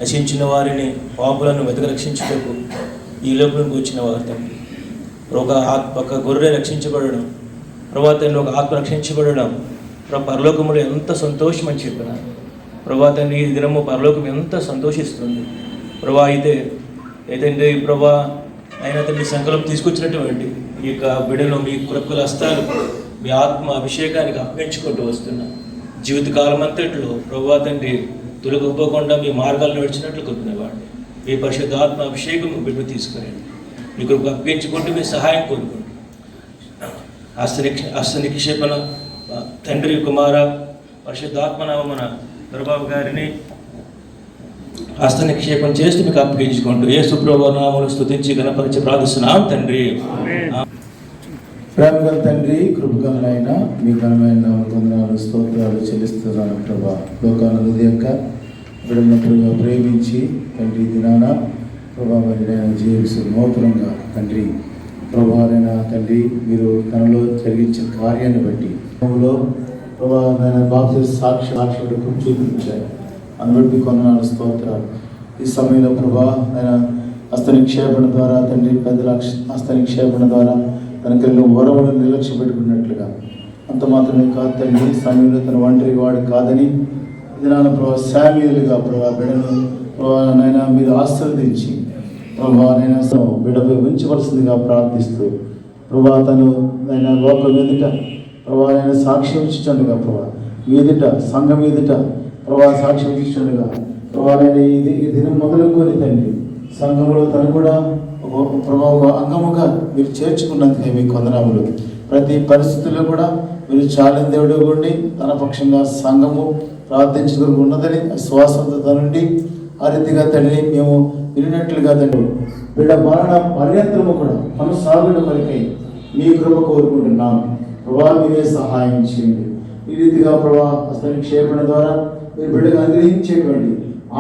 నశించిన వారిని పాపులను వెతక రక్షించుటకు ఈ లోపలికి వచ్చిన వారు తండ్రి. ఒక గొర్రె రక్షించబడడం, ప్రభా తండ్రి ఒక ఆత్మ రక్షించబడడం పరలోకములో ఎంత సంతోషం అని చెప్పినారు. ప్రభా తండ్రి ఈ దినము పరలోకం ఎంత సంతోషిస్తుంది ప్రభా. అయితే ప్రభా అయినా తండ్రి సంకల్పం తీసుకొచ్చినటువంటి ఈ యొక్క బిడ్డను మీ కృపల హస్తాలు మీ ఆత్మ అభిషేకానికి అప్పగించుకుంటూ వస్తున్నా. జీవితకాలం అంతట్లో ప్రభా తండ్రి తొలగిపోకుండా మీ మార్గాలు నడిచినట్లు కొనుక్కునేవాడిని. మీ పరిశుద్ధాత్మ అభిషేకం బిడ్డ తీసుకురండి. మీ కృపకు అప్పగించుకుంటూ మీ సహాయం కోరుకుంటూ హస్త నిక్షేపణ తండ్రి కుమార పరిశుద్ధాత్మనామన దొరబాబు గారిని హస్త నిక్షేపం చేస్తూ మీకు అప్పగించుకుంటూ యేసు ప్రభువు నామములో స్తుతించి గణపరిచి ప్రార్థిస్తున్నాం తండ్రి. ప్రేమగల తండ్రి, కృపగలైన మీ ఘనమైన వందనాలు స్తోత్రాలు చెల్లిస్తున్నాను ప్రభా. లోకాలను యొక్క బిడ్డలను ప్రేమించి తండ్రి దినాన ప్రభా మరి నేను జీవిస్తూ నూతనంగా తండ్రి ప్రభావైన తండ్రి మీరు తనలో జరిగించిన కార్యాన్ని బట్టి ప్రభా నేను బాప్తిస్మ సాక్షుడు చూపించారు. అందుబట్టి కొందనాలు స్తోత్రాలు. ఈ సమయంలో ప్రభా నేను హస్త నిక్షేపణ ద్వారా తండ్రి పెద్దల హస్త నిక్షేపణ ద్వారా తనకి వరములను నిర్లక్ష్య పెట్టుకున్నట్లుగా అంత మాత్రమే కాదు తండ్రి. సమయంలో తన ఒంటరి వాడు కాదని దినాన ప్రభా శామ్యులుగా ప్రభా బిడ్డను ప్రభా నైనా మీరు ఆశీర్వదించి ప్రభా నైనా బిడ్డపై ఉంచవలసిందిగా ప్రార్థిస్తూ ప్రభా తను నైనా లోకం ఎదుట ప్రభా నైనా సాక్ష్యం ఇచ్చుండగా ప్రభా మీదుట సంఘం మీదుట ప్రభా సాక్ష్యం ఇచ్చుండగా ప్రభా నేను ఈ దినం మొదలుకొని తండ్రి సంఘంలో తను కూడా ప్రభా ఒక అంగముగా మీరు చేర్చుకున్నందుకే మీకు వందనములు. ప్రతి పరిస్థితుల్లో కూడా మీరు చాలిన దేవుడు ఉండి తన పక్షంగా సంఘము ప్రార్థించడం ఉన్నదని శ్వాసంతో నుండి ఆ రీతిగా తండ్రి మేము వినినట్లుగా తండ్రి బిడ్డ మరణ పర్యంతరము కూడా కొనసాగుడు వరకై మీ కృప కోరుకుంటున్నాం ప్రభా. మీరే సహాయం చేయండి. ఈ రీతిగా ప్రభా హస్త నిక్షేపణ ద్వారా మీరు బిడ్డగా అనుగ్రహించేటువంటి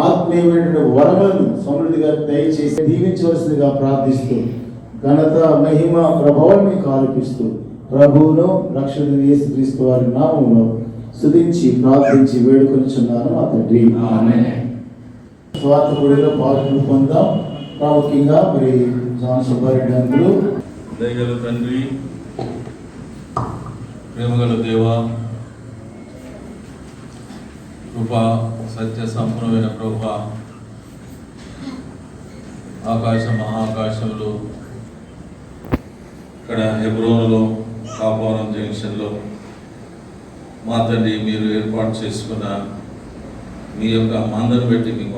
ఆత్మీయమైనటువంటి వరములను సమృద్ధిగా దయచేసి దీవించవలసిందిగా ప్రార్థిస్తూ ఘనత మహిమ ప్రభావం మీకు ఆరోపిస్తూ ప్రభువును రక్షకుడైన యేసుక్రీస్తు వారి నామములో స్తుతించి ప్రార్థించి వేడుకొనిచున్నాను మా తండ్రి. స్వార్థ గుడిలో పాల్గొని పొందాం. ప్రాముఖ్యంగా మరి జాన్ సుబ్బారెడ్డి గారు దయగల తండ్రి, ప్రేమగల దేవా, కృపా సత్య సంపూర్ణమైన ప్రభా, ఆకాశం మహాకాశంలో ఇక్కడ హెబ్రోనులో కాపురం జంక్షన్లో మా తండ్రి మీరు ఏర్పాటు చేసుకున్న మీ యొక్క మందను బట్టి మీకు